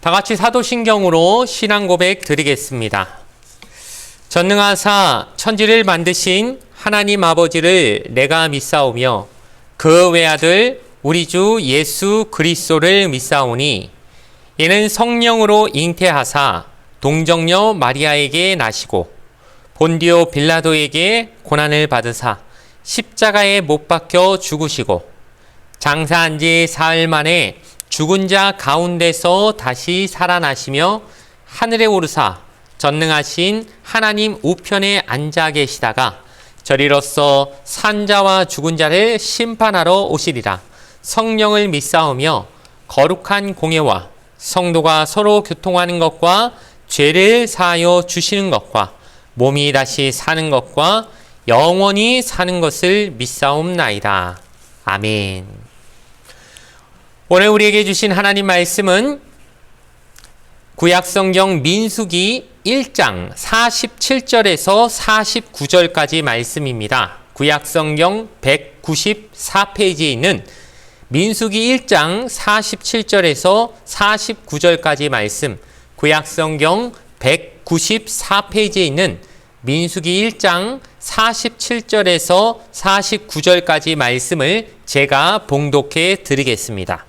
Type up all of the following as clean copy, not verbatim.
다 같이 사도신경으로 신앙 고백 드리겠습니다. 전능하사 천지를 만드신 하나님 아버지를 내가 믿사오며 그 외아들 우리 주 예수 그리스도를 믿사오니 이는 성령으로 잉태하사 동정녀 마리아에게 나시고 본디오 빌라도에게 고난을 받으사 십자가에 못 박혀 죽으시고 장사한 지 사흘 만에 죽은 자 가운데서 다시 살아나시며 하늘에 오르사 전능하신 하나님 우편에 앉아 계시다가 저리로서 산자와 죽은 자를 심판하러 오시리라. 성령을 믿사오며 거룩한 공예와 성도가 서로 교통하는 것과 죄를 사하여 주시는 것과 몸이 다시 사는 것과 영원히 사는 것을 믿사옵나이다. 아멘. 오늘 우리에게 주신 하나님 말씀은 구약성경 민수기 1장 47절에서 49절까지 말씀입니다. 구약성경 194페이지에 있는 민수기 1장 47절에서 49절까지 말씀, 구약성경 194페이지에 있는 민수기 1장 47절에서 49절까지 말씀을 제가 봉독해 드리겠습니다.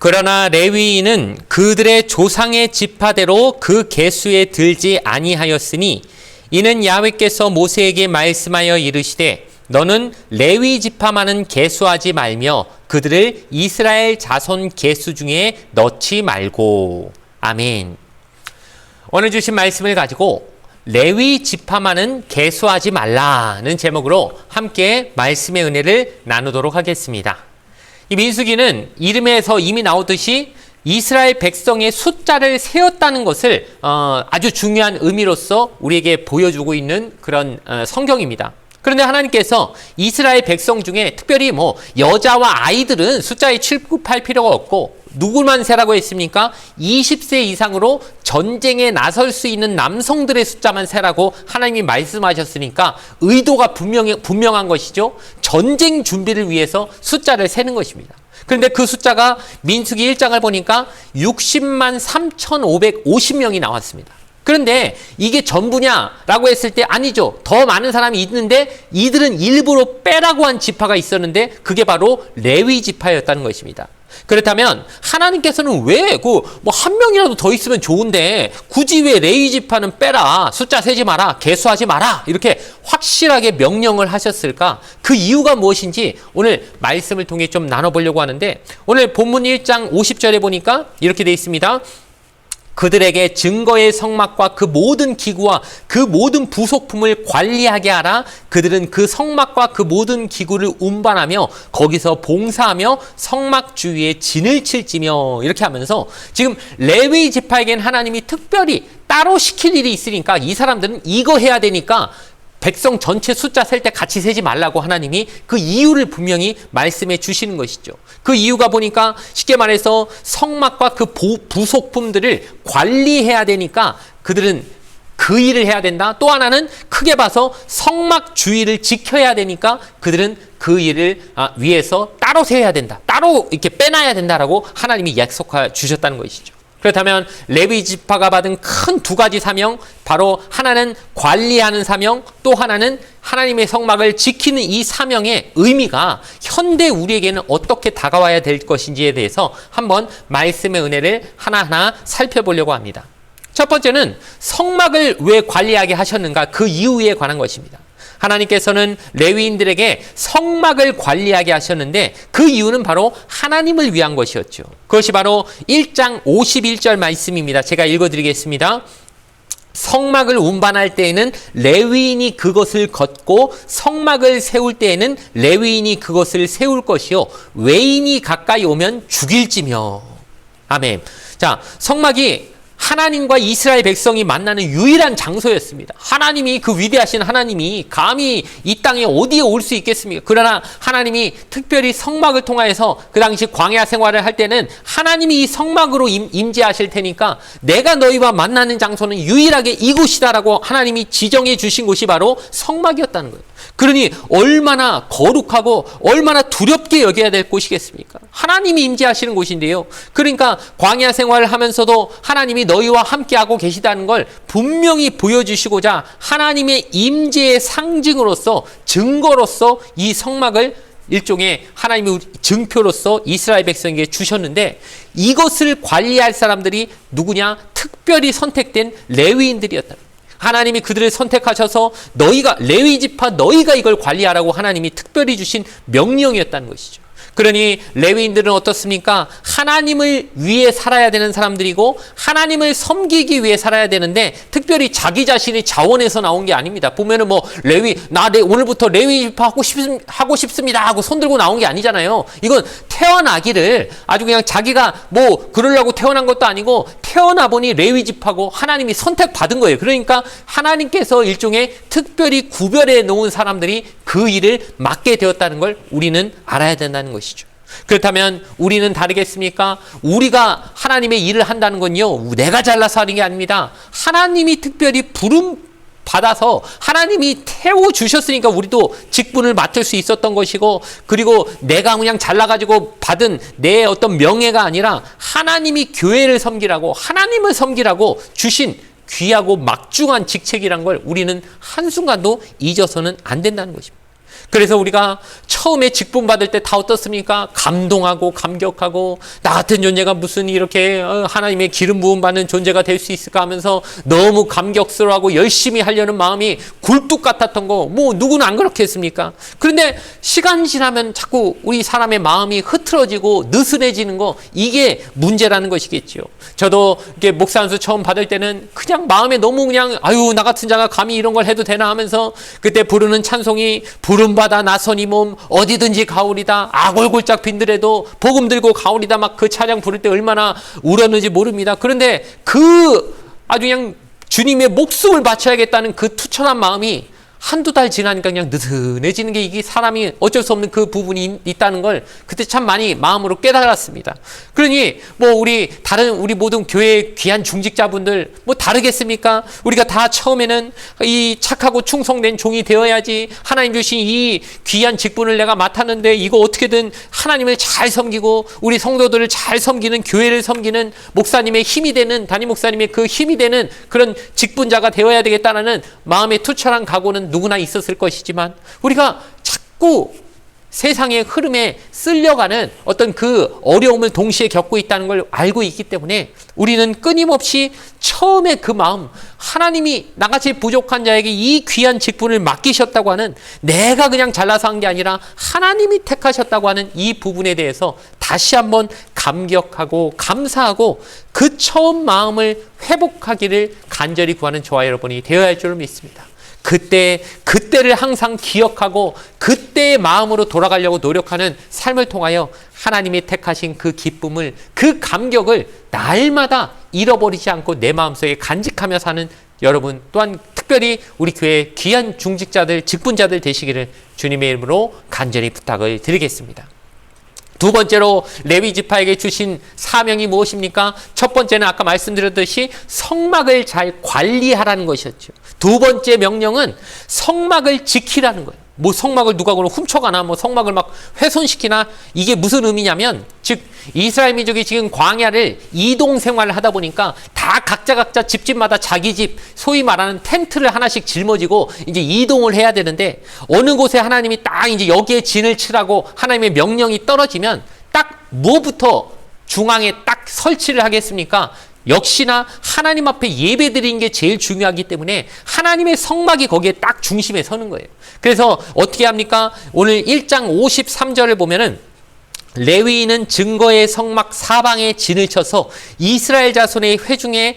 그러나 레위인은 그들의 조상의 지파대로 그 계수에 들지 아니하였으니 이는 야훼께서 모세에게 말씀하여 이르시되 너는 레위 지파만은 계수하지 말며 그들을 이스라엘 자손 계수 중에 넣지 말고. 아멘. 오늘 주신 말씀을 가지고 레위 지파만은 계수하지 말라는 제목으로 함께 말씀의 은혜를 나누도록 하겠습니다. 이 민수기는 이름에서 이미 나오듯이 이스라엘 백성의 숫자를 세었다는 것을 아주 중요한 의미로서 우리에게 보여주고 있는 그런 성경입니다. 그런데 하나님께서 이스라엘 백성 중에 특별히 여자와 아이들은 숫자에 취급할 필요가 없고 누구만 세라고 했습니까? 20세 이상으로 전쟁에 나설 수 있는 남성들의 숫자만 세라고 하나님이 말씀하셨으니까 의도가 분명한 것이죠. 전쟁 준비를 위해서 숫자를 세는 것입니다. 그런데 그 숫자가 민수기 1장을 보니까 60만 3,550명이 나왔습니다. 그런데 이게 전부냐라고 했을 때 아니죠. 더 많은 사람이 있는데 이들은 일부러 빼라고 한 지파가 있었는데 그게 바로 레위 지파였다는 것입니다. 그렇다면 하나님께서는 왜 한 명이라도 더 있으면 좋은데 굳이 왜 레위 지파는 빼라, 숫자 세지 마라, 계수하지 마라 이렇게 확실하게 명령을 하셨을까? 그 이유가 무엇인지 오늘 말씀을 통해 좀 나눠보려고 하는데 오늘 본문 1장 50절에 보니까 이렇게 되어 있습니다. 그들에게 증거의 성막과 그 모든 기구와 그 모든 부속품을 관리하게 하라. 그들은 그 성막과 그 모든 기구를 운반하며 거기서 봉사하며 성막 주위에 진을 칠지며 이렇게 하면서 지금 레위 지파에겐 하나님이 특별히 따로 시킬 일이 있으니까 이 사람들은 이거 해야 되니까 백성 전체 숫자 셀 때 같이 세지 말라고 하나님이 그 이유를 분명히 말씀해 주시는 것이죠. 그 이유가 보니까 쉽게 말해서 성막과 그 부속품들을 관리해야 되니까 그들은 그 일을 해야 된다. 또 하나는 크게 봐서 성막 주위를 지켜야 되니까 그들은 그 일을 위해서 따로 세야 된다. 따로 이렇게 빼놔야 된다라고 하나님이 약속해 주셨다는 것이죠. 그렇다면 레위 지파가 받은 큰 두 가지 사명, 바로 하나는 관리하는 사명, 또 하나는 하나님의 성막을 지키는 이 사명의 의미가 현대 우리에게는 어떻게 다가와야 될 것인지에 대해서 한번 말씀의 은혜를 하나하나 살펴보려고 합니다. 첫 번째는 성막을 왜 관리하게 하셨는가, 그 이유에 관한 것입니다. 하나님께서는 레위인들에게 성막을 관리하게 하셨는데 그 이유는 바로 하나님을 위한 것이었죠. 그것이 바로 1장 51절 말씀입니다. 제가 읽어드리겠습니다. 성막을 운반할 때에는 레위인이 그것을 걷고 성막을 세울 때에는 레위인이 그것을 세울 것이요 외인이 가까이 오면 죽일지며. 아멘. 자, 성막이 하나님과 이스라엘 백성이 만나는 유일한 장소였습니다. 하나님이, 그 위대하신 하나님이 감히 이 땅에 어디에 올 수 있겠습니까? 그러나 하나님이 특별히 성막을 통하여서 그 당시 광야 생활을 할 때는 하나님이 이 성막으로 임재하실 테니까 내가 너희와 만나는 장소는 유일하게 이곳이다라고 하나님이 지정해 주신 곳이 바로 성막이었다는 거예요. 그러니 얼마나 거룩하고 얼마나 두렵게 여겨야 될 곳이겠습니까? 하나님이 임재하시는 곳인데요. 그러니까 광야 생활을 하면서도 하나님이 너희와 함께하고 계시다는 걸 분명히 보여주시고자 하나님의 임재의 상징으로서, 증거로서 이 성막을 일종의 하나님의 증표로서 이스라엘 백성에게 주셨는데, 이것을 관리할 사람들이 누구냐? 특별히 선택된 레위인들이었다. 하나님이 그들을 선택하셔서 너희가, 레위 지파 너희가 이걸 관리하라고 하나님이 특별히 주신 명령이었다는 것이죠. 그러니 레위인들은 어떻습니까? 하나님을 위해 살아야 되는 사람들이고 하나님을 섬기기 위해 살아야 되는데, 특별히 자기 자신이 자원해서 나온 게 아닙니다. 보면은 뭐 오늘부터 레위 지파 하고 싶습니다 하고 손들고 나온 게 아니잖아요. 이건 태어나기를 아주 그냥 자기가 뭐 그러려고 태어난 것도 아니고 태어나 보니 레위 지파고 하나님이 선택받은 거예요. 그러니까 하나님께서 일종의 특별히 구별해 놓은 사람들이 그 일을 맡게 되었다는 걸 우리는 알아야 된다는 것이죠. 그렇다면 우리는 다르겠습니까? 우리가 하나님의 일을 한다는 건요, 내가 잘나서 하는 게 아닙니다. 하나님이 특별히 부름 받아서 하나님이 태워주셨으니까 우리도 직분을 맡을 수 있었던 것이고, 그리고 내가 그냥 잘나가지고 받은 내 어떤 명예가 아니라 하나님이 교회를 섬기라고, 하나님을 섬기라고 주신 귀하고 막중한 직책이란 걸 우리는 한순간도 잊어서는 안 된다는 것입니다. 그래서 우리가 처음에 직분 받을 때 다 어떻습니까? 감동하고 감격하고, 나 같은 존재가 무슨 이렇게 하나님의 기름 부음 받는 존재가 될 수 있을까 하면서 너무 감격스러워하고 열심히 하려는 마음이 굴뚝 같았던 거, 뭐 누구는 안 그렇게 했습니까? 그런데 시간 지나면 자꾸 우리 사람의 마음이 흐트러지고 느슨해지는 거, 이게 문제라는 것이겠죠. 저도 이렇게 목사 안수 처음 받을 때는 그냥 마음에 너무 그냥 나 같은 자가 감히 이런 걸 해도 되나 하면서, 그때 부르는 찬송이 부름받아 나선 이 몸 어디든지 가오리다, 악골골짝 빈들에도 복음 들고 가오리다, 막 그 찬양 부를 때 얼마나 울었는지 모릅니다. 그런데 그 아주 그냥 주님의 목숨을 바쳐야겠다는 그 투철한 마음이 한두 달 지나니까 그냥 느슨해지는 게, 이게 사람이 어쩔 수 없는 그 부분이 있다는 걸 그때 참 많이 마음으로 깨달았습니다. 그러니 뭐 우리 모든 교회 귀한 중직자분들 뭐 다르겠습니까? 우리가 다 처음에는 이 착하고 충성된 종이 되어야지, 하나님 주신 이 귀한 직분을 내가 맡았는데 이거 어떻게든 하나님을 잘 섬기고 우리 성도들을 잘 섬기는, 교회를 섬기는 목사님의 힘이 되는, 담임 목사님의 그 힘이 되는 그런 직분자가 되어야 되겠다는 마음의 투철한 각오는 누구나 있었을 것이지만, 우리가 자꾸 세상의 흐름에 쓸려가는 어떤 그 어려움을 동시에 겪고 있다는 걸 알고 있기 때문에 우리는 끊임없이 처음에 그 마음, 하나님이 나같이 부족한 자에게 이 귀한 직분을 맡기셨다고 하는, 내가 그냥 잘나서 한 게 아니라 하나님이 택하셨다고 하는 이 부분에 대해서 다시 한번 감격하고 감사하고 그 처음 마음을 회복하기를 간절히 구하는 저와 여러분이 되어야 할 줄을 믿습니다. 그때를 항상 기억하고 그때의 마음으로 돌아가려고 노력하는 삶을 통하여 하나님이 택하신 그 기쁨을, 그 감격을 날마다 잃어버리지 않고 내 마음속에 간직하며 사는 여러분, 또한 특별히 우리 교회 귀한 중직자들, 직분자들 되시기를 주님의 이름으로 간절히 부탁을 드리겠습니다. 두 번째로 레위 지파에게 주신 사명이 무엇입니까? 첫 번째는 아까 말씀드렸듯이 성막을 잘 관리하라는 것이었죠. 두 번째 명령은 성막을 지키라는 거예요. 뭐 성막을 누가 그럼 훔쳐가나, 뭐 성막을 막 훼손시키나, 이게 무슨 의미냐면, 즉 이스라엘 민족이 지금 광야를 이동 생활을 하다 보니까 다 각자 집집마다 자기 집, 소위 말하는 텐트를 하나씩 짊어지고 이제 이동을 해야 되는데, 어느 곳에 하나님이 딱 이제 여기에 진을 치라고 하나님의 명령이 떨어지면 딱 뭐부터 중앙에 딱 설치를 하겠습니까? 역시나 하나님 앞에 예배드리는 게 제일 중요하기 때문에 하나님의 성막이 거기에 딱 중심에 서는 거예요. 그래서 어떻게 합니까? 오늘 1장 53절을 보면은, 레위인은 증거의 성막 사방에 진을 쳐서 이스라엘 자손의 회중에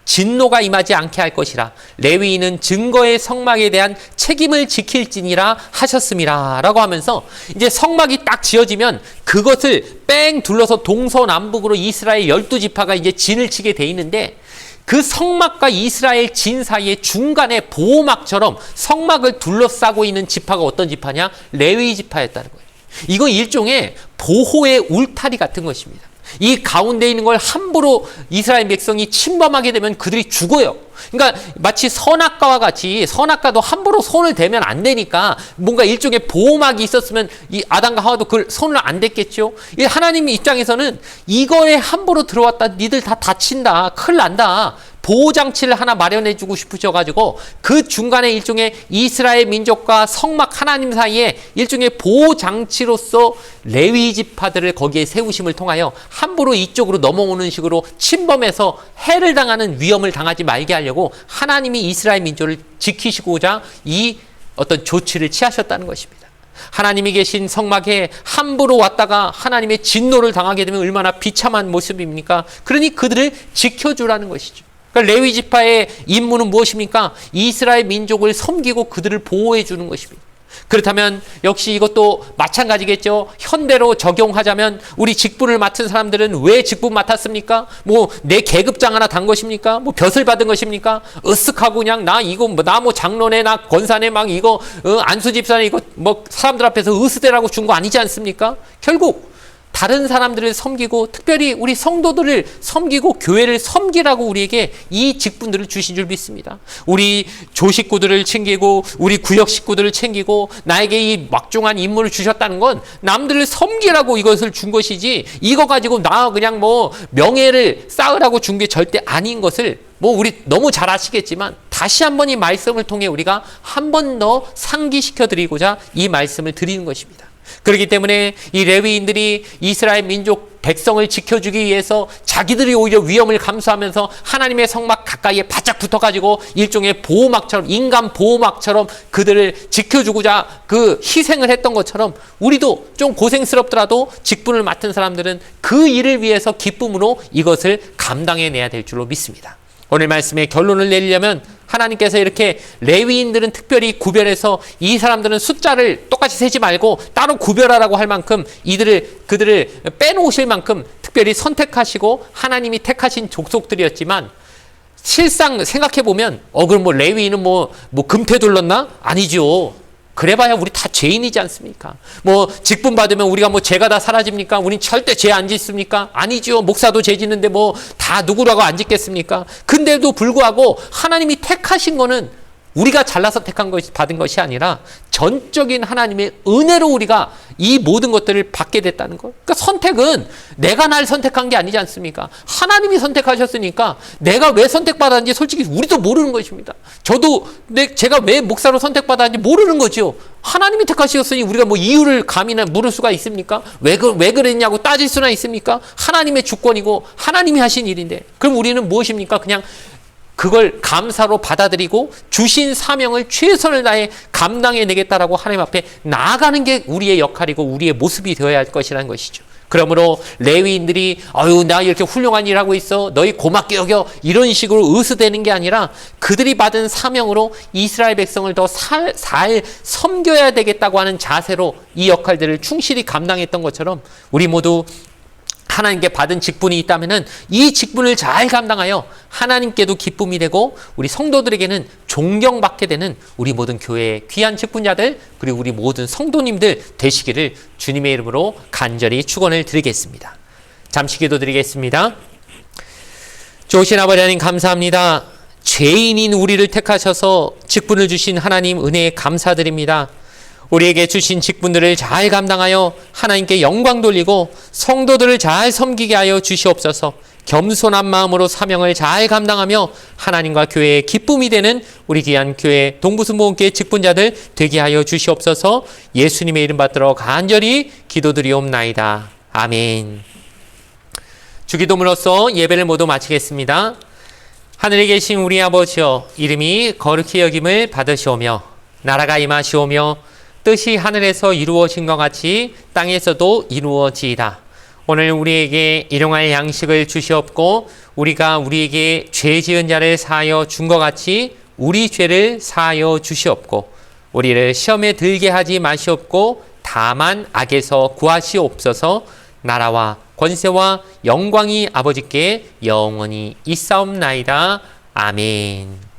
진노가 임하지 않게 할 것이라. 레위인은 증거의 성막에 대한 책임을 지킬지니라 하셨음이라 라고 하면서, 이제 성막이 딱 지어지면 그것을 뺑 둘러서 동서남북으로 이스라엘 12지파가 이제 진을 치게 돼 있는데, 그 성막과 이스라엘 진 사이의 중간에 보호막처럼 성막을 둘러싸고 있는 지파가 어떤 지파냐? 레위 지파였다는 거예요. 이건 일종의 보호의 울타리 같은 것입니다. 이 가운데 있는 걸 함부로 이스라엘 백성이 침범하게 되면 그들이 죽어요. 그러니까 마치 선악과와 같이 선악과도 함부로 손을 대면 안 되니까 뭔가 일종의 보호막이 있었으면 이 아담과 하와도 그 손을 안 댔겠죠. 이 하나님 입장에서는 이거에 함부로 들어왔다 니들 다 다친다, 큰일 난다, 보호장치를 하나 마련해주고 싶으셔가지고 그 중간에 일종의 이스라엘 민족과 성막 하나님 사이에 일종의 보호장치로서 레위 지파들을 거기에 세우심을 통하여 함부로 이쪽으로 넘어오는 식으로 침범해서 해를 당하는 위험을 당하지 말게 하려고 하나님이 이스라엘 민족을 지키시고자 이 어떤 조치를 취하셨다는 것입니다. 하나님이 계신 성막에 함부로 왔다가 하나님의 진노를 당하게 되면 얼마나 비참한 모습입니까? 그러니 그들을 지켜주라는 것이죠. 그러니까 레위 지파의 임무는 무엇입니까? 이스라엘 민족을 섬기고 그들을 보호해 주는 것입니다. 그렇다면 역시 이것도 마찬가지겠죠. 현대로 적용하자면 우리 직분을 맡은 사람들은 왜 직분 맡았습니까? 뭐 내 계급장 하나 단 것입니까? 뭐 벼슬 받은 것입니까? 으쓱하고 그냥 나 뭐 장로네, 나 권사네, 막 이거 안수 집사네, 이거 뭐 사람들 앞에서 으스대라고 준 거 아니지 않습니까? 결국 다른 사람들을 섬기고 특별히 우리 성도들을 섬기고 교회를 섬기라고 우리에게 이 직분들을 주신 줄 믿습니다. 우리 조식구들을 챙기고 우리 구역 식구들을 챙기고 나에게 이 막중한 임무를 주셨다는 건 남들을 섬기라고 이것을 준 것이지 이거 가지고 나 그냥 뭐 명예를 쌓으라고 준 게 절대 아닌 것을 뭐 우리 너무 잘 아시겠지만 다시 한번 이 말씀을 통해 우리가 한 번 더 상기시켜 드리고자 이 말씀을 드리는 것입니다. 그렇기 때문에 이 레위인들이 이스라엘 민족 백성을 지켜주기 위해서 자기들이 오히려 위험을 감수하면서 하나님의 성막 가까이에 바짝 붙어가지고 일종의 보호막처럼, 인간 보호막처럼 그들을 지켜주고자 그 희생을 했던 것처럼 우리도 좀 고생스럽더라도 직분을 맡은 사람들은 그 일을 위해서 기쁨으로 이것을 감당해내야 될 줄로 믿습니다. 오늘 말씀의 결론을 내리려면 하나님께서 이렇게 레위인들은 특별히 구별해서 이 사람들은 숫자를 똑같이 세지 말고 따로 구별하라고 할 만큼 그들을 빼놓으실 만큼 특별히 선택하시고 하나님이 택하신 족속들이었지만 실상 생각해보면 그럼 뭐 레위인은 뭐 금태 둘렀나? 아니죠. 그래봐야 우리 다 죄인이지 않습니까? 뭐 직분 받으면 우리가 뭐 죄가 다 사라집니까? 우린 절대 죄 안 짓습니까? 아니죠. 목사도 죄 짓는데 뭐 다 누구라고 안 짓겠습니까? 근데도 불구하고 하나님이 택하신 거는 우리가 잘나서 받은 것이 아니라 전적인 하나님의 은혜로 우리가 이 모든 것들을 받게 됐다는 것. 그러니까 선택은 내가 날 선택한 게 아니지 않습니까? 하나님이 선택하셨으니까 내가 왜 선택받았는지 솔직히 우리도 모르는 것입니다. 저도 제가 왜 목사로 선택받았는지 모르는 거죠. 하나님이 택하셨으니 우리가 뭐 이유를 감이나 물을 수가 있습니까? 왜 그랬냐고 따질 수나 있습니까? 하나님의 주권이고 하나님이 하신 일인데 그럼 우리는 무엇입니까? 그냥 그걸 감사로 받아들이고 주신 사명을 최선을 다해 감당해내겠다라고 하나님 앞에 나아가는 게 우리의 역할이고 우리의 모습이 되어야 할 것이라는 것이죠. 그러므로 레위인들이 나 이렇게 훌륭한 일 하고 있어 너희 고맙게 여겨 이런 식으로 의수되는 게 아니라 그들이 받은 사명으로 이스라엘 백성을 더 잘 섬겨야 되겠다고 하는 자세로 이 역할들을 충실히 감당했던 것처럼 우리 모두 하나님께 받은 직분이 있다면 이 직분을 잘 감당하여 하나님께도 기쁨이 되고 우리 성도들에게는 존경받게 되는 우리 모든 교회의 귀한 직분자들 그리고 우리 모든 성도님들 되시기를 주님의 이름으로 간절히 축원을 드리겠습니다. 잠시 기도드리겠습니다. 좋으신 아버지 하나님 감사합니다. 죄인인 우리를 택하셔서 직분을 주신 하나님 은혜에 감사드립니다. 우리에게 주신 직분들을 잘 감당하여 하나님께 영광 돌리고 성도들을 잘 섬기게 하여 주시옵소서. 겸손한 마음으로 사명을 잘 감당하며 하나님과 교회의 기쁨이 되는 우리 귀한 교회 동부순복음교회 직분자들 되게 하여 주시옵소서. 예수님의 이름 받들어 간절히 기도드리옵나이다. 아멘. 주기도문으로서 예배를 모두 마치겠습니다. 하늘에 계신 우리 아버지여, 이름이 거룩히 여김을 받으시오며 나라가 임하시오며 뜻이 하늘에서 이루어진 것 같이 땅에서도 이루어지이다. 오늘 우리에게 일용할 양식을 주시옵고 우리가 우리에게 죄 지은 자를 사하여 준 것 같이 우리 죄를 사하여 주시옵고 우리를 시험에 들게 하지 마시옵고 다만 악에서 구하시옵소서. 나라와 권세와 영광이 아버지께 영원히 있사옵나이다. 아멘.